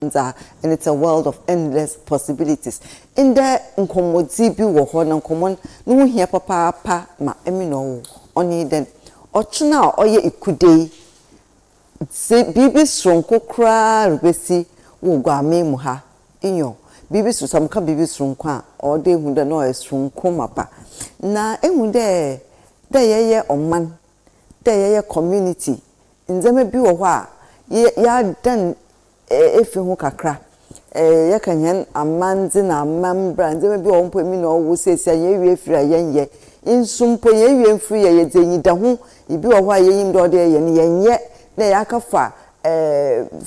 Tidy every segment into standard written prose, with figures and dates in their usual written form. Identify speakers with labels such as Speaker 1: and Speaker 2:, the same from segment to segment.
Speaker 1: and it's a world of endless possibilities. In there, nkomodi bi wo ho na nkomon no hia papa ma emi no oni den ochuna oye ikudei se bibi sonko kra rebesi wo gwame mu ha inyo bibi so samka bibi sonko a ode hu de no sonko mapa na ehu de yeye oman de yeye community nzema bi wo ho a ya dan efi hu kakra ye kanyen amanzi na amambra nzema bi wo mpo mi na wo sesia ye wie fira yenye insumpo ye wie mfiri ye zenyi da ho ibi wo ho a ye yim do de ye ne yenye na ya kafa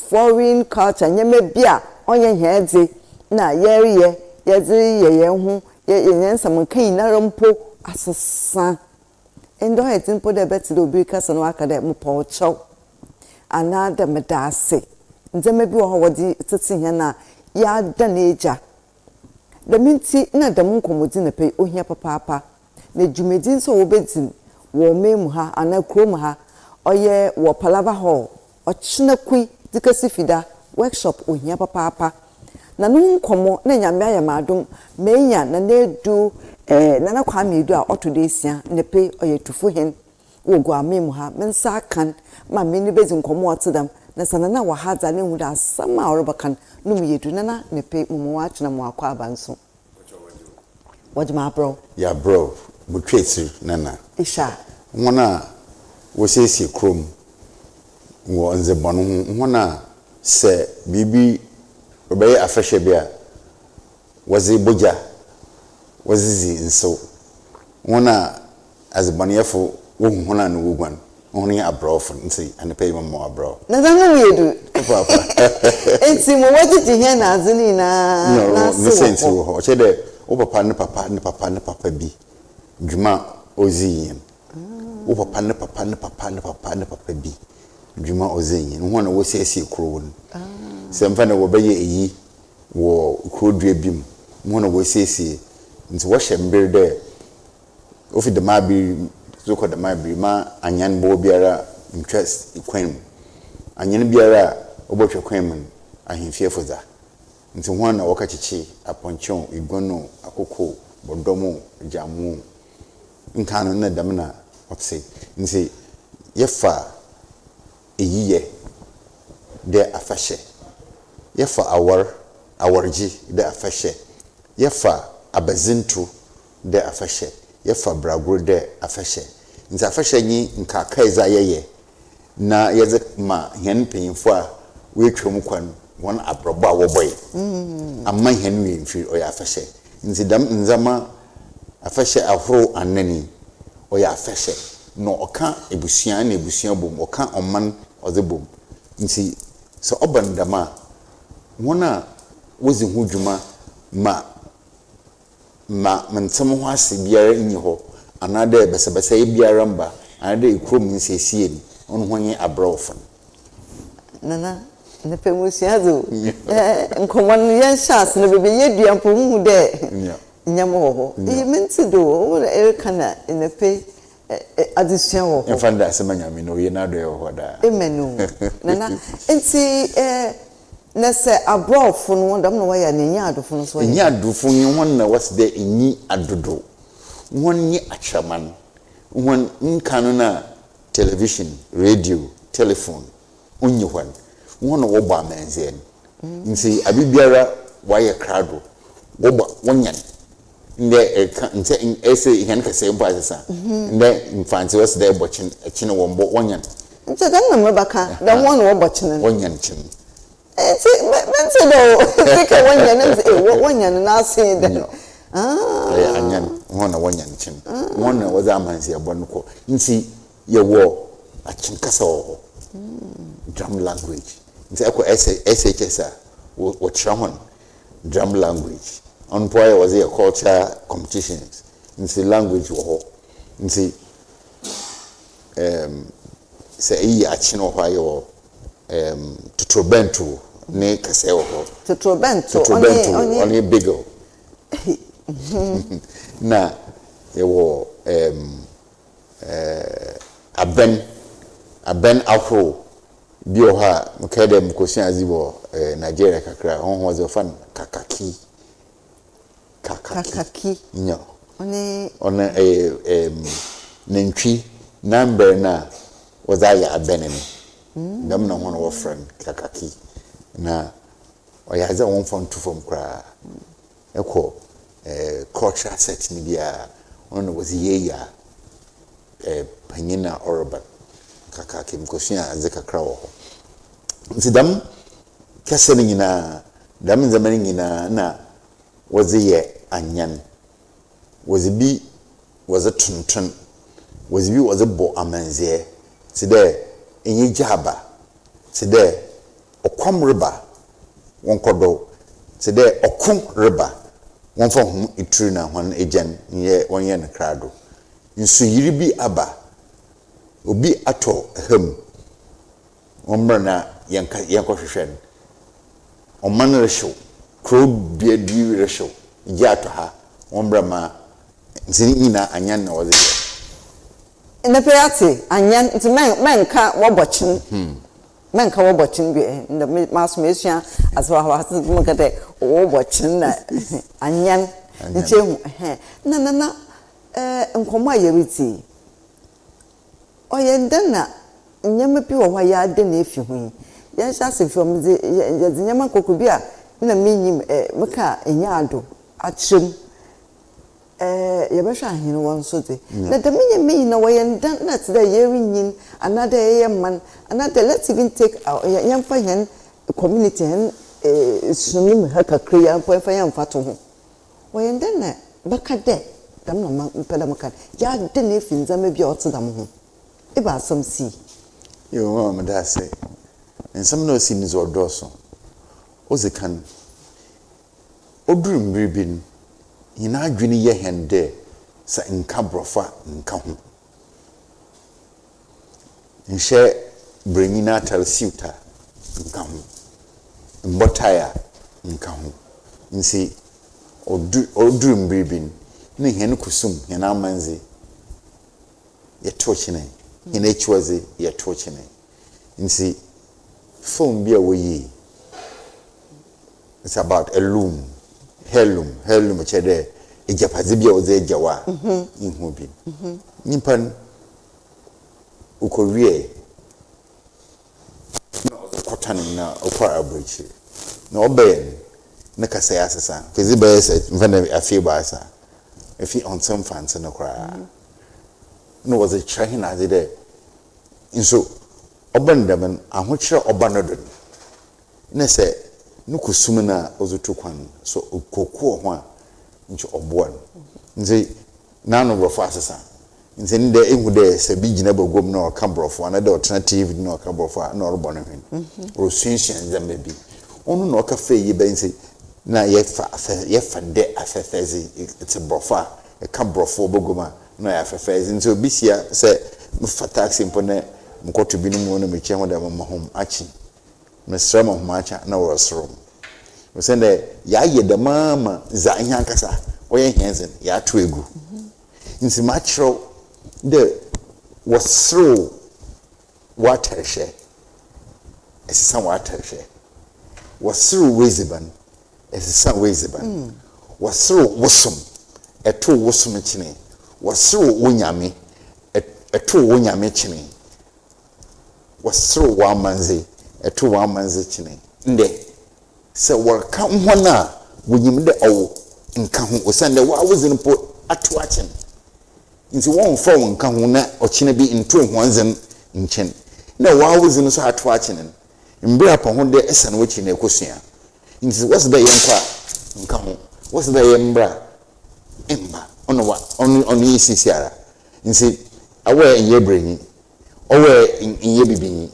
Speaker 1: foreign culture nyeme bia onye heze na yeriye ye hu ye nsam kan na rompo asesa endo he timpo de beti do bi kasa no aka de mpo chow another medase nzema bi wo ho wodi tete he na ya da na eja da minti na da mun komodi na pe ohia papa na jumedin so wo bedin wo memu ha ana krom ha oye wo palava hall ochina kui dikasi fida workshop ohia papa na no nkomo na nyame ayamadum menya na nedu na KWAME edu a otodesia ne pe oye Tufohen Oguaa memu ha mensa kan ma meni bezi nkomo otedam na sana na wa hadza ne hu da sama orobakan no mu yedu na ne pe mumu wa chena mu akwa abanso wajima bro
Speaker 2: ya bro mutwetsi nana
Speaker 1: isha
Speaker 2: wona wo sesi krom wo nze bonu wona se bibi obeye afehye bia wazi boja wazizi nso wona azbaniefo wo huna no wogwan oni abrof nsi anepe mo abro
Speaker 1: na zangu yedu papa enti mo wajiti he na azini na
Speaker 2: sense wo ho chede wo papa ne papa bi djuma oziyin wo papa ne papa bi djuma oziyin ho na wo sesi kro won semfa na wo beye eyi wo krodua bim mo na wo sesi nti wo hyember de ofi de ma bi zoko de ma bi ma anyan bo biara interest ikwan anyan biara obotwe kwan ahemfie foza nti ho na wo ka chichi aponchon igono akoko bodomo jamu nkano na damna otse nti yefa eyiye de afashe yefa awarji de afashe yefa abazintu de afashe yefa bragro de afashe nti afashe nyi nka kaiza yeye na yeze ma hen pinfo a we twom kwan won abrobo a wo boy amma hen we mfi o ya afashe nti dam nzama afashe ahoro anani o ya afashe no oka ebusuan na ebusuan bom oka oman ozebom nti so obandama wona wozi hu dwuma ma mentem ho ase biara nyi ho anade besebese biara mba anade ikrom nsiesie ni ono ho nye abrofon
Speaker 1: nana ne pemusiazo nkomon yen chance no bebe yedua mpo hu de nyamo ho e menti do wona kana ne pe addition ho
Speaker 2: enfanda semanyame no ye na do ye ho da
Speaker 1: emenu nana enti na se abrofo no ndam no waya na nya adofo no so
Speaker 2: ya nya adofo nyi won na was de enyi adodo won nyi achaman won nkanu na television radio telephone onyi won wo ba menzen nsi abibiara waya krado wo ba wonyan nde nse ese hen kase mpa asesa nde infancy was de bochin chine wombo wonyan
Speaker 1: nse dan na mabaka dan won wo bochin
Speaker 2: wonyan chin
Speaker 1: enti mense do take wonyan na asin de
Speaker 2: anyan wona wonyan chin wona waza amansi abonko nsi ye wo achin kasa wo drum language nti akọ SHS wo trahon drum language on boy was a culture competitions nti language wo nti se yi achino hwa yo tutrobento ne kase wo
Speaker 1: tutrobento
Speaker 2: oni bigel na yewo aben afro bio ha mkede mkosia zibo Nigeria kakra on was ofan kakaki nyo one nentwi number na was aya abenene dam na hono wo friend kakaki na oyaza won fon Tufohen kra eko cultural set ni bia ono was yeya panyina orban kakaki mkosia azeka kra wo nti dam kase ni nyina dam zamani nyina na waziye anyan wazibi wazi tuntun wazibi wazi bo amanzie side enyi jaba side okwam riba wonkodo side okun riba wonfa hum itru na hwan ejan ye wonye ne krado nsu yiri bi aba obi ato hem omra na yanko hwehwen oman reshow crowd bia di reshow jato ha omra ma nzini nyina anyan na wazi
Speaker 1: na peyate anyan nti menka wobochin menka wobochin bi na maso mesua aswa ha mukade wobochin na anyan nti na nkomo ayeriti oyendana nyama bi wo hwa ya de na efi hu ya sha se from de nyama kokobi a na menyim meka enyado atrem yebehwa ahene won so de na de menyim na woyenda na tde yeri nyin another man another let's even take yamfa hen community hen sunim haka kriya fa yamfa to ho woyenda na baka de dam na mpela maka ya de na efi nzama bi otedam ho eba asam si
Speaker 2: yo mama da say ensam no si nizo doso ozekan odrum ribin ina adwini ye hende sa nka brofa nka ho nhye brengina tal siuta nka ho mbotaya nka ho nsi odrum ribin ne hen kusum hena amanzi ye tochine hena echiwaze ye tochine nsi phone bia woyi it's about a loom heirloom chede ejapaze bia oze ejawa inhu bi nimpan ukowie na okotane na okwa abrechi na oben na kasa ya sesa kezi ba yesa mfana afie ba sa afi on some fans na kra no was a train as it nso obandam ahokyere obanodon na se nukusum na ozutukwan so okokuo ho a nche oboa nze nanu brofo asesa nze nde ehu de se bi gina bagom na oka brofo na de alternative na oka brofo na orbo no hwen rosunsian zamba bi onu na oka fe yi ben se na yefa de afefezi it's a brofo e ka brofo bagoma na ya afefezi nze obisia se mfata simple na mkoto bi no mu na meche ho da mamahom achi mesrama humacha na worosoro usende ya yeda mama za anya kasa oye henzen ya tuegu nsi machro de wasro watershe esisa watershe wasro weziban esisa weziban wasro wosum eto wosum chine wasro wonyame eto wonyame chine wasro wamanze eto wamanze chine nde se worka hona wonyim de owo nka ho osande wa wozin po ato achen nti won fa won nka ho na ochine bi nto hwanzen nchen na wa wozin so ato achen mbira pa ho de esan wachi na ekosua nti what's the yenkwa nka ho what's the yembra emba ono yisisiara nti awe enye brenyi owe enye bibinyi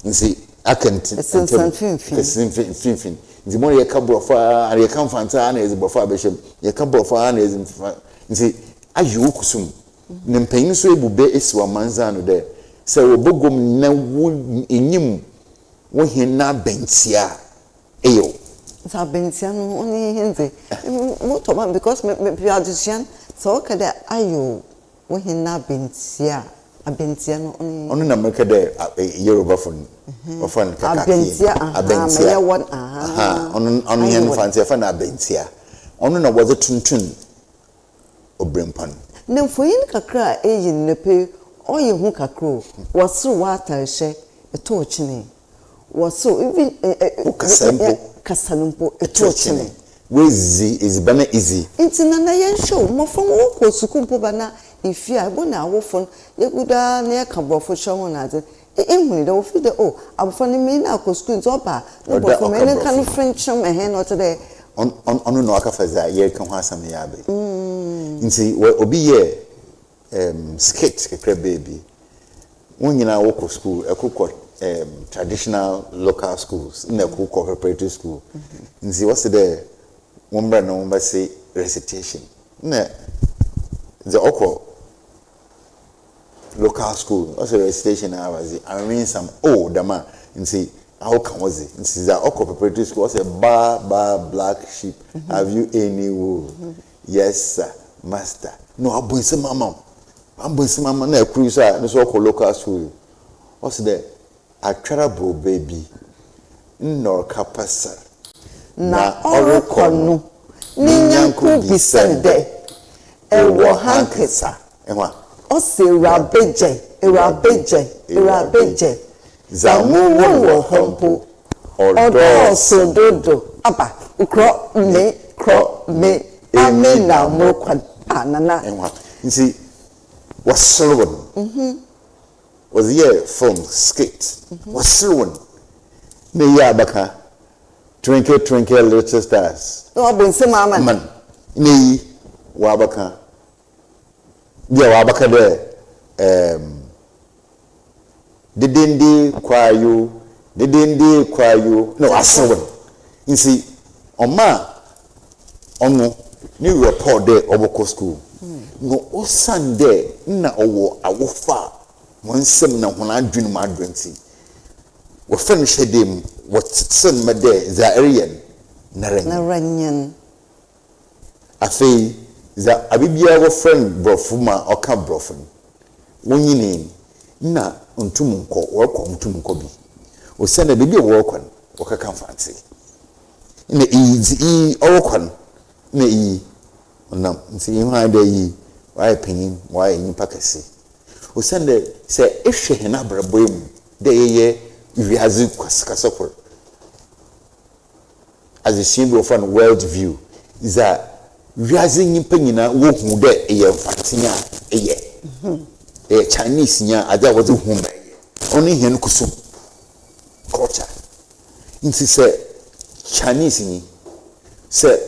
Speaker 2: nti akanti finfin nti mo ye kabrofa ari kan fanta na ezibrofa abeshem ye kabrofa na ezimfa nti ayu kusum ne mpanyin so ebube esiwa manza no de se obogom na enyim wo hinna bentia eyo
Speaker 1: sa bentia no oni hinze mo to man because me addition so kada ayu wo hinna bentia abentia no
Speaker 2: onu na meka de Yoruba phone ofan kaka
Speaker 1: abentia ya won
Speaker 2: onu yen fancy fa na abentia onu na wo tuntun obrempan
Speaker 1: na foyin kakra eyin nepe oye hu kakro woso water hye eto chine woso even kasanumpo eto chine
Speaker 2: wezi is bana easy
Speaker 1: intina na yen show mo fon wo ko sukumpo bana ifia bo na awofon yeguda na yakambrofo show na ade ehuni da wo fi de abofon me na ko school nzo ba no bo for me na kan friendship no today
Speaker 2: onu no aka faza ye kan ho asam ya be nti obi ye skit kekra baby wonyina wo ko school ekukọ traditional local schools na ekukọ preparatory school nti what's there wombra no womba say recitation na the okọ local school also recitation hours I mean some dama nti how can was it nti the okọ preparatory school also ba black sheep have you any wool yes sir master no abunse mama na ekuru so no so okọ local school also there atwarable baby nnor kapasa na orokọ no ninyanku bisende ewo hankesa enwa ose rabeje zamu wo hompo odo sododo aba ukro me amena mokwa anana enwa nsi wasolon was here film skit wasolon me ya baka twinkle twinkle little stars
Speaker 1: no bense mama
Speaker 2: man ne wa baka dia wa baka de dedende kwayo no wasolon nsi oma onu ni report there oboko school no osande na owo awofa wonsem na hona adwunu ma adwenti wo fen hwedem wo tsen me there za area na
Speaker 1: ranyen
Speaker 2: afei za abibia wo friend brofuma oka brofun wonyini na ntumunko wo kwa ntumunko bi o sende bibi wo kwa wo ka kan fancy na easy o kwa na onam nti yin ha da yi why pinin why yin pakasi o sende se ehwe hena braboem de ye wiazu kwasakasopor as a symbol of an world view is that wiazu nyimpa nyina wo hu de ye mfatia ye Chinese nya ada wo de hu ba ye oni hen kusum culture nti se Chinese ni se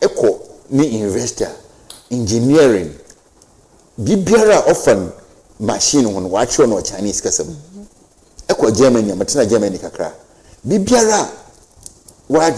Speaker 2: eko ni investor engineering bibiara often machine won wacho no Chinese kasam eko Germany matena Germany kakra bibiara wa